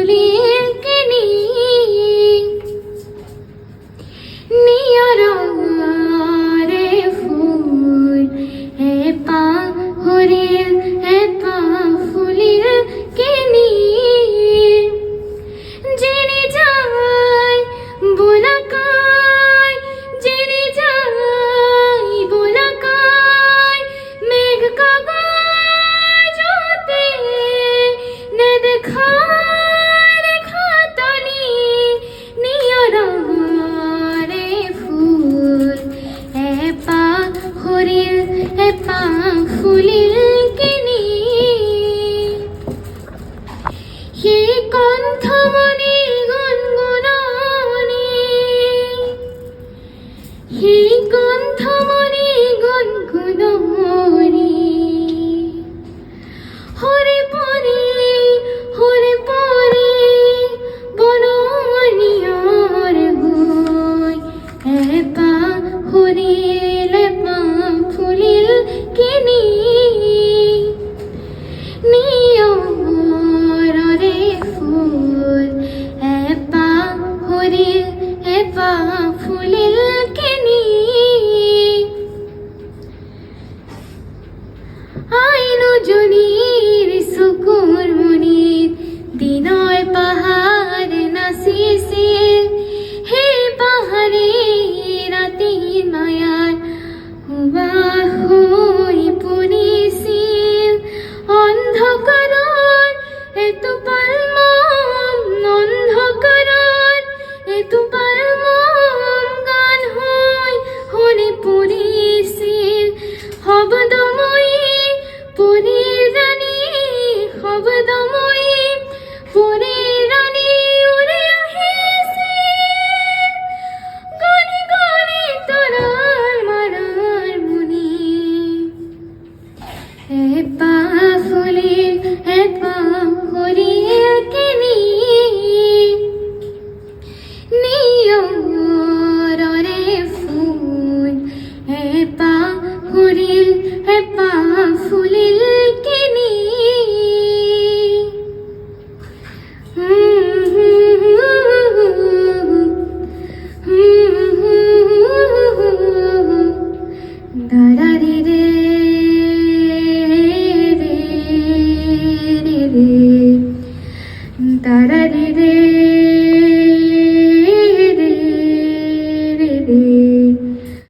ফুলের কেনি নিয়রে ফুল এ পা হরির এ পা ফুলের কেনি জেনে যায় বোলাকায় জেনে যায় বোলাকায় মেঘ কাগজতে নে দেখা রেখা তনি নিয়রে ফুল এ পা হরির এ পা ফুলের কেনি হে কণ্ঠমণি গুনগুনানি হে কণ্ঠমণি গুনগুনানি হরে পরে বননিয়ার গই এ পা হরিল এ পা ফুলিল কেনি নিয়রে ফুল এ পা হরিল এ পা ফুলিল কেনি আইনু জনির সুকুর মনির দিনয় পাহাড় নাচিছে হে পাহাড়ে রাতি মায়ার হুবা হই পড়িছিল অন্ধকারর এত পালমম অন্ধকারর এত পালমম গান হই হনে পড়িছিল শব্দময়ী পরীর রানী শব্দময়ী পরীর রানী উড়ে আহিছিল গনে গনে তরার মারার মুনি এ পা ফুলিল এ পা হরিল কেনি নিয়রে ফুল এ পা হরিল এ পা ফুলিল কেনি দাঁড়ারি রে দাঁড়ারি রে